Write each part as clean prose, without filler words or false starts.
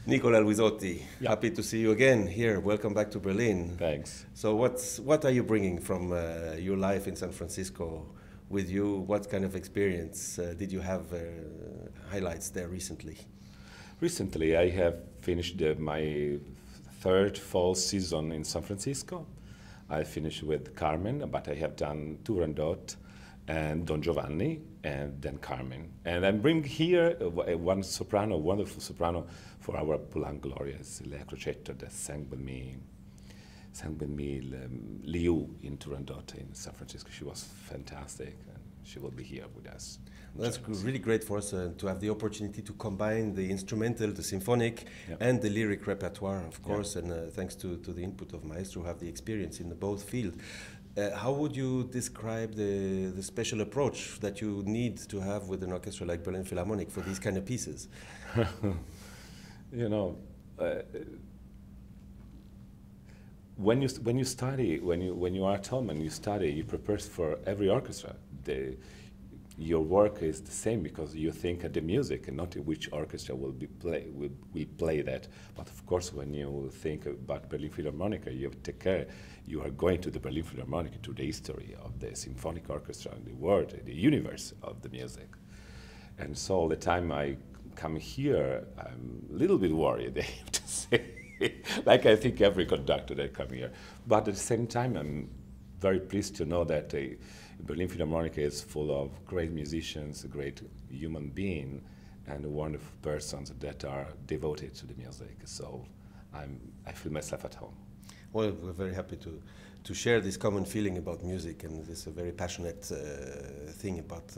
Nicola Luisotti, Yeah. happy to see you again here. Welcome back to Berlin. Thanks. So what are you bringing from your life in San Francisco with you? What kind of experience did you have highlights there recently? Recently, I have finished my third fall season in San Francisco. I finished with Carmen, but I have done Turandot and Don Giovanni, and then Carmen. And I'm bringing here one soprano, wonderful soprano, for our Poulenc Glorias, Lea Crocetto, that sang with me Liu in Turandot in San Francisco. She was fantastic, and she will be here with us. That's really great for us to have the opportunity to combine the instrumental, the symphonic, and the lyric repertoire, of course, and thanks to the input of Maestro, who have the experience in the both field. How would you describe the special approach that you need to have with an orchestra like Berlin Philharmonic for these kind of pieces? You know, when you study, when you are at home and you study, you prepare for every orchestra. Your work is the same because you think at the music and not which orchestra will play that. But of course, when you think about Berlin Philharmonic, you have to take care. You are going to the Berlin Philharmonic, to the history of the symphonic orchestra, the world, the universe of the music. And so all the time I come here, I'm a little bit worried, I have to say, like I think every conductor that come here. But at the same time, I'm very pleased to know that Berlin Philharmonic is full of great musicians, great human beings, and wonderful persons that are devoted to the music. So I feel myself at home. Well, we're very happy to share this common feeling about music and this very passionate thing about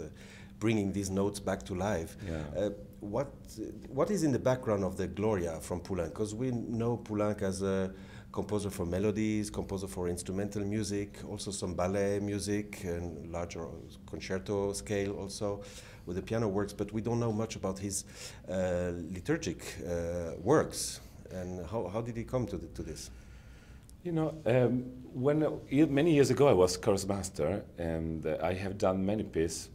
bringing these notes back to life. Yeah. What is in the background of the Gloria from Poulenc? Because we know Poulenc as a composer for melodies, composer for instrumental music, also some ballet music and larger concerto scale also with the piano works, but we don't know much about his liturgic works. And how did he come to this? You know, many years ago I was chorus master, and I have done many pieces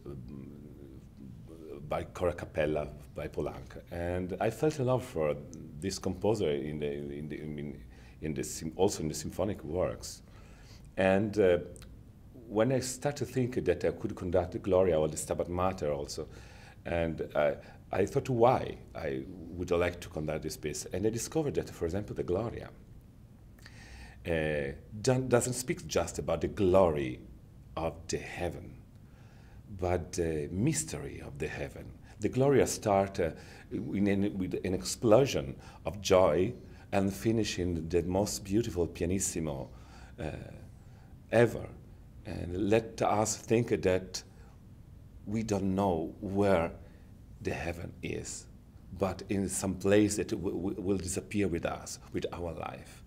by Cora Cappella, by Poulenc, and I felt a love for this composer also in the symphonic works. And when I started to think that I could conduct the Gloria or the Stabat Mater also, and I thought why I would like to conduct this piece, and I discovered that, for example, the Gloria doesn't speak just about the glory of the heaven, but the mystery of the heaven. The Gloria starts with an explosion of joy and finish in the most beautiful pianissimo ever. And let us think that we don't know where the heaven is, but in some place that will disappear with us, with our life.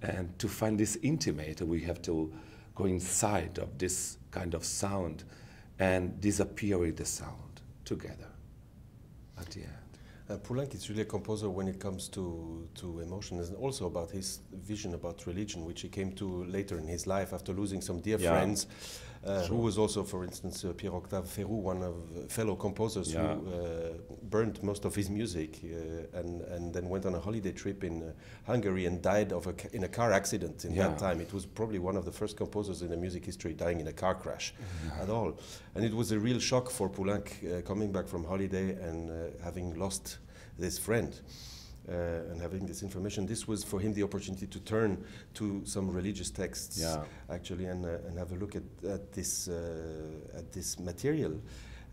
And to find this intimate, we have to go inside of this kind of sound and disappear with the sound together at the end. Poulenc is really a composer when it comes to emotion, and also about his vision about religion, which he came to later in his life after losing some dear friends, who was also, for instance, Pierre-Octave Ferrou, one of fellow composers who burned most of his music and then went on a holiday trip in Hungary and died in a car accident in that time. It was probably one of the first composers in the music history dying in a car crash at all. And it was a real shock for Poulenc coming back from holiday and having lost this friend and having this information. This was for him the opportunity to turn to some religious texts actually and have a look at this material.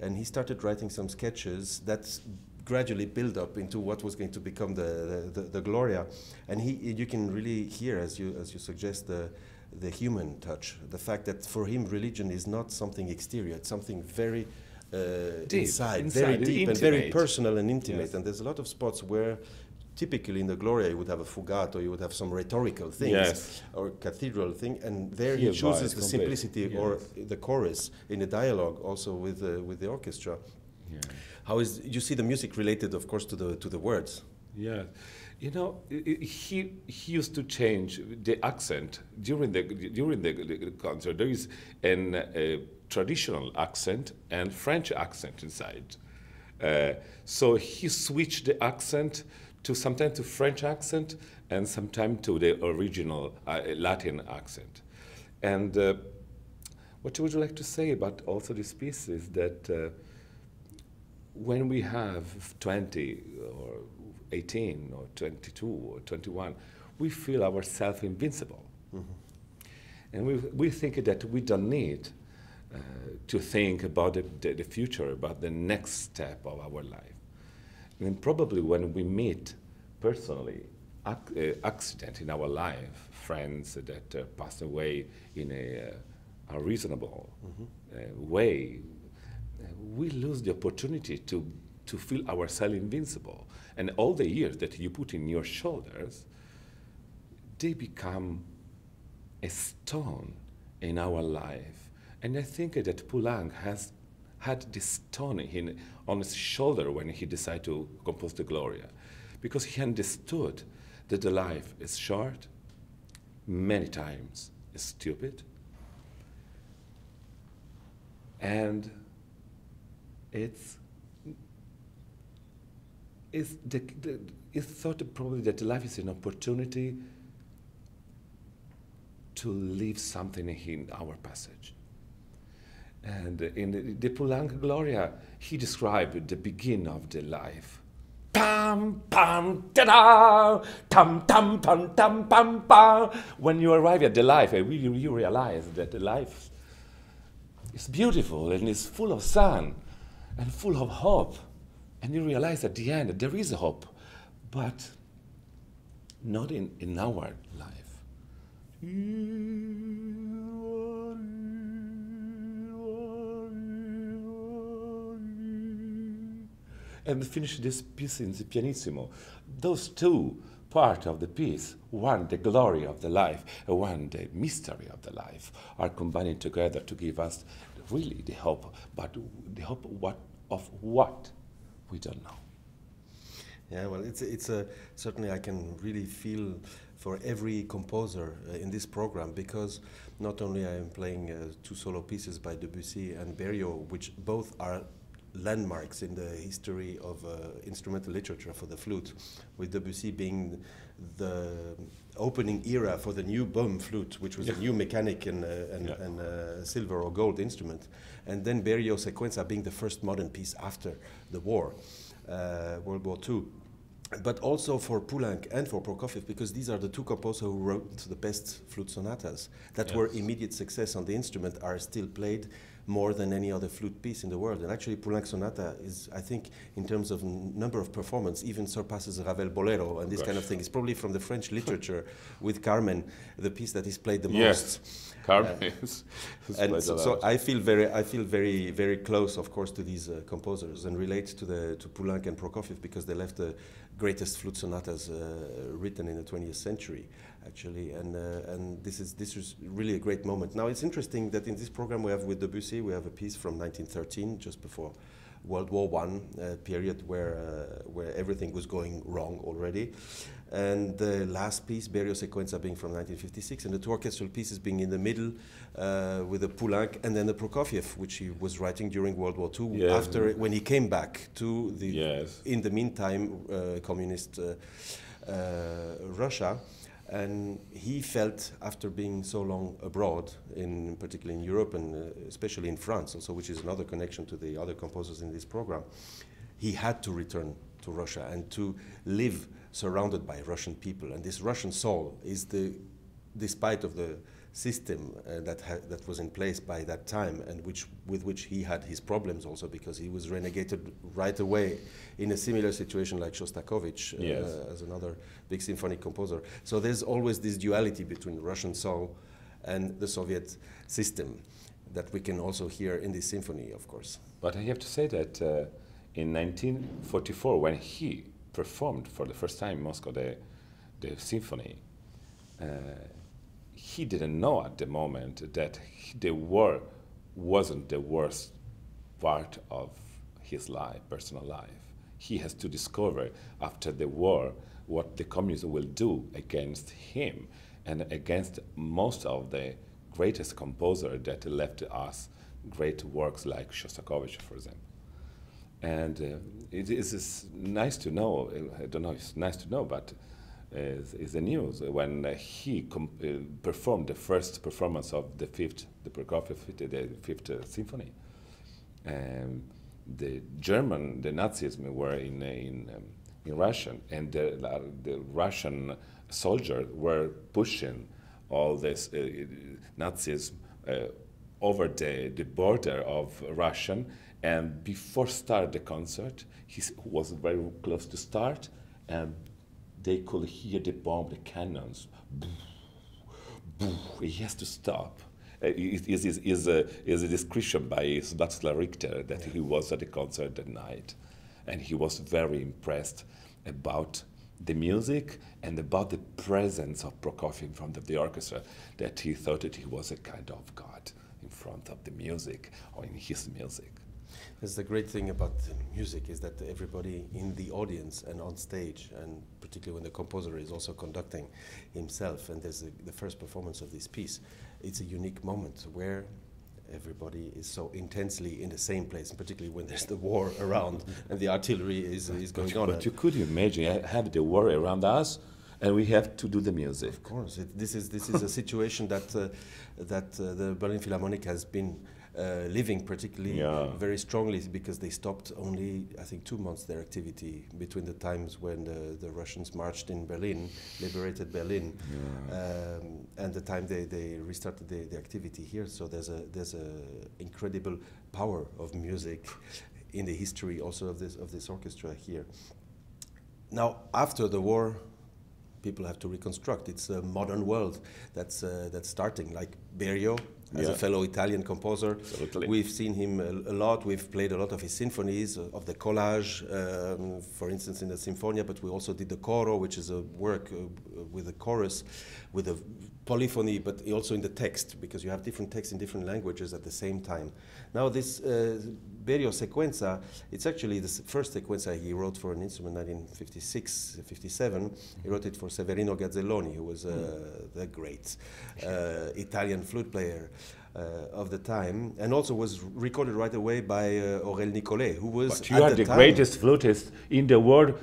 And he started writing some sketches that gradually build up into what was going to become the Gloria. And you can really hear, as you suggest, the human touch, the fact that for him religion is not something exterior, it's something very inside, very deep and very personal and intimate. Yes. And there's a lot of spots where typically in the Gloria you would have a fugato, you would have some rhetorical things or cathedral thing, and there he chooses the simplicity or the chorus in the dialogue also with the orchestra. Yeah. How is you see the music related, of course, to the words? Yeah, you know, he used to change the accent during the concert. There is a traditional accent and French accent inside. So he switched the accent to sometimes to French accent and sometimes to the original Latin accent. And what would you like to say about also this piece is that when we have 20 or 18 or 22 or 21, we feel ourselves invincible. Mm-hmm. And we think that we don't need to think about the future, about the next step of our life. And probably when we meet personally accident in our life, friends that pass away in a reasonable way, we lose the opportunity to feel ourselves invincible. And all the years that you put in your shoulders, they become a stone in our life. And I think that Poulenc has had this stone on his shoulder when he decided to compose the Gloria, because he understood that the life is short, many times is stupid, and he thought probably that life is an opportunity to leave something in our passage. And in the Poulenc Gloria, he described the beginning of the life. Tam, pam, ta-da, tam, tam, pam, tam, pam, pam. When you arrive at the life, you realize that the life is beautiful and is full of sun and full of hope. And you realize at the end that there is a hope, but not in our life. And finish this piece in the pianissimo. Those two parts of the piece, one the glory of the life, and one the mystery of the life, are combining together to give us really the hope, but the hope of what we don't know. Yeah, well, it's certainly I can really feel for every composer in this program, because not only I am playing two solo pieces by Debussy and Berlioz, which both are landmarks in the history of instrumental literature for the flute, with Debussy being the opening era for the new bomb flute, which was a new mechanic and silver or gold instrument, and then Berlioz Sequenza being the first modern piece after the war, World War II. But also for Poulenc and for Prokofiev, because these are the two composers who wrote the best flute sonatas that were immediate success on the instrument, are still played more than any other flute piece in the world. And actually Poulenc sonata is, I think, in terms of number of performance, even surpasses Ravel Bolero and this kind of thing. It's probably from the French literature with Carmen, the piece that is played the most. Carmen is and so I feel very, very close, of course, to these composers, and relate to Poulenc and Prokofiev, because they left the greatest flute sonatas written in the 20th century, actually, and this is really a great moment. Now it's interesting that in this program we have with Debussy, we have a piece from 1913, just before World War I, period where everything was going wrong already, and the last piece, Berlioz Sequenza, being from 1956, and the two orchestral pieces being in the middle with the Poulenc and then the Prokofiev, which he was writing during World War II, after when he came back to the, in the meantime, communist Russia. And he felt, after being so long abroad, particularly in Europe and especially in France also, which is another connection to the other composers in this program, he had to return to Russia and to live surrounded by Russian people. And this Russian soul is despite of the system that was in place by that time, and with which he had his problems also, because he was renegated right away in a similar situation like Shostakovich as another big symphonic composer. So there's always this duality between Russian soul and the Soviet system that we can also hear in this symphony, of course. But I have to say that in 1944, when he performed for the first time in Moscow the symphony, he didn't know at the moment that the war wasn't the worst part of his life, personal life. He has to discover after the war what the communism will do against him and against most of the greatest composers that left us great works like Shostakovich, for example. And it is nice to know, I don't know if it's nice to know, but is the news when he performed the first performance of the Prokofiev, the Fifth Symphony. The Nazism were in Russian, and the Russian soldiers were pushing all this Nazism over the border of Russian. And before start the concert, he was very close to start, and they could hear the bomb, the cannons. He has to stop. It is a description by Václav Richter that he was at the concert that night, and he was very impressed about the music and about the presence of Prokofiev in front of the orchestra, that he thought that he was a kind of God in front of the music, or in his music. That's the great thing about music, is that everybody in the audience and on stage, and particularly when the composer is also conducting himself, and there's the first performance of this piece, it's a unique moment where everybody is so intensely in the same place, and particularly when there's the war around and the artillery is going on. But you could imagine have the war around us, and we have to do the music. Of course, this is a situation that the Berlin Philharmonic has been living particularly very strongly, because they stopped only, I think, 2 months their activity between the times when the Russians marched in Berlin, liberated Berlin, and the time they restarted the activity here. So there's a incredible power of music in the history also of this orchestra here. Now, after the war, people have to reconstruct. It's a modern world that's starting, like Berio. As a fellow Italian composer, we've seen him a lot. We've played a lot of his symphonies, of the collage, for instance, in the Sinfonia, but we also did the coro, which is a work with a chorus, with a polyphony, but also in the text, because you have different texts in different languages at the same time. Now this Berio sequenza, it's actually the first sequenza he wrote for an instrument in 1956, 57. He wrote it for Severino Gazzelloni, who was the great Italian flute player of the time, and also was recorded right away by Aurel Nicolet, who was But you are the greatest flutist in the world.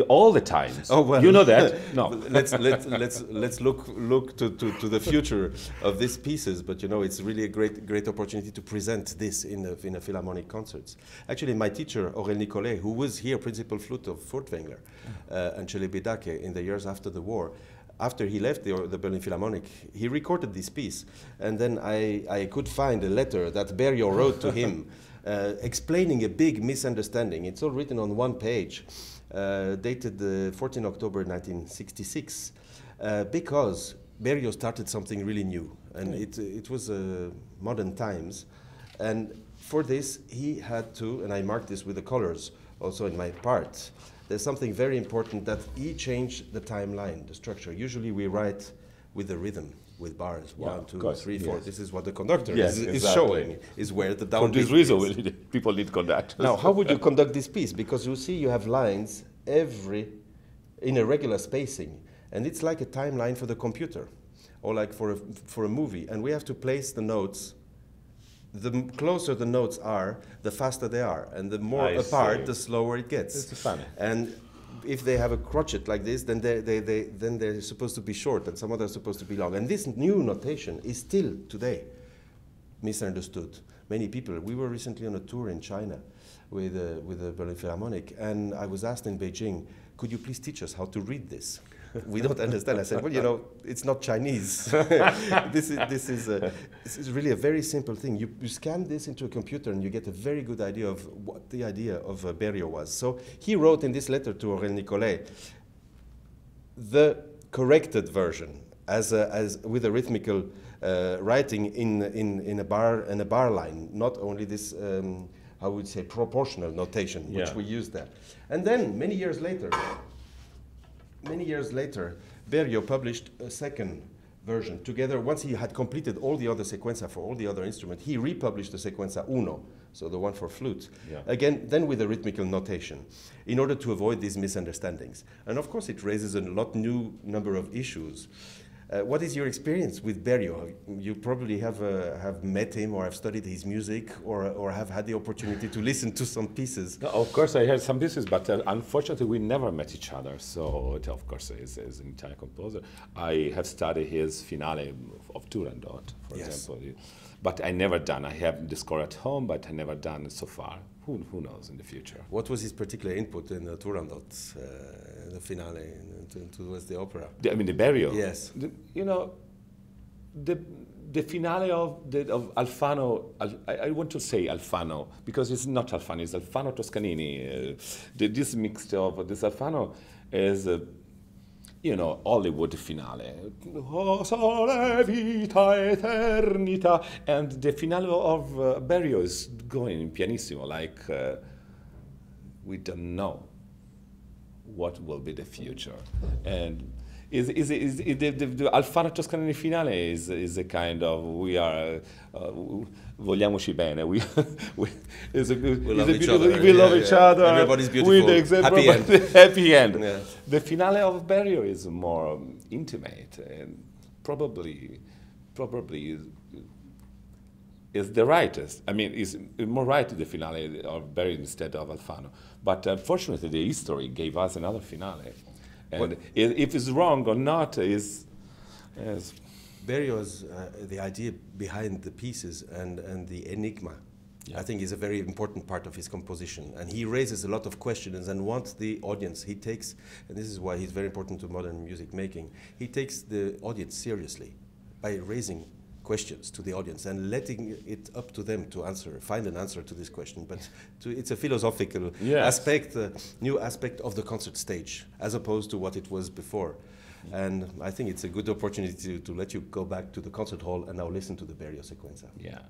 All the times. Oh, well, you know that. No. let's look to the future of these pieces. But you know, it's really a great opportunity to present this in a Philharmonic concerts. Actually, my teacher Aurel Nicolet, who was here principal flute of Furtwängler and Celebidache in the years after the war, after he left the Berlin Philharmonic, he recorded this piece, and then I could find a letter that Berio wrote to him, explaining a big misunderstanding. It's all written on one page. Dated 14 October 1966, because Berio started something really new, and it was modern times, and for this he had to, and I marked this with the colors also in my part, there's something very important, that he changed the timeline, the structure. Usually we write with the rhythm, with bars, 1, 2, 3, 4. This is what the conductor is showing, is where the downbeat. For this reason, people need conduct. Now, how would you conduct this piece? Because you see, you have lines in a regular spacing, and it's like a timeline for the computer, or like for a movie. And we have to place the notes. The closer the notes are, the faster they are, and the more apart, the slower it gets. This is funny. And if they have a crotchet like this, then they're supposed to be short, and some others are supposed to be long. And this new notation is still today misunderstood. Many people. We were recently on a tour in China with the Berlin Philharmonic, and I was asked in Beijing, could you please teach us how to read this? We don't understand. I said, well, you know, it's not Chinese. This is really a very simple thing. You scan this into a computer and you get a very good idea of what the idea of Berio was. So he wrote in this letter to Aurel Nicolet the corrected version, as with a rhythmical writing in a bar line, not only this I would say proportional notation, which we use there. And then many years later, Berio published a second version together. Once he had completed all the other sequenza for all the other instruments, he republished the sequenza uno, so the one for flute, again, then with a rhythmical notation, in order to avoid these misunderstandings. And of course, it raises a new number of issues. What is your experience with Berio? You probably have met him or have studied his music or have had the opportunity to listen to some pieces. No, of course, I heard some pieces, but unfortunately, we never met each other. So, of course, he's an Italian composer. I have studied his finale of Turandot, for example. But I never done. I have the score at home, but I never done it so far. Who knows in the future? What was his particular input in the Turandot, the finale, towards the opera? I mean, the Berio. Yes. The finale of Alfano, I want to say Alfano, because it's not Alfano, it's Alfano Toscanini. This mixture of this Alfano is, Hollywood finale. Oh, sole vita eternita. And the finale of Berio is going pianissimo, like we don't know what will be the future. And the Alfano Toscanini finale is a kind of we are vogliamoci bene. We love each other. Everybody's beautiful. Happy end. Happy end. Yeah. The finale of Berio is more intimate and probably is the rightest. I mean, is more right to the finale of Berio instead of Alfano. But unfortunately, the history gave us another finale. And if it's wrong or not is Berio's the idea behind the pieces and the enigma, I think, is a very important part of his composition. And he raises a lot of questions and wants the audience. He takes, and this is why he's very important to modern music making, he takes the audience seriously by raising questions to the audience and letting it up to them to find an answer to this question. But it's a philosophical aspect, new aspect of the concert stage, as opposed to what it was before. And I think it's a good opportunity to let you go back to the concert hall and now listen to the Berio Sequenza. Yeah.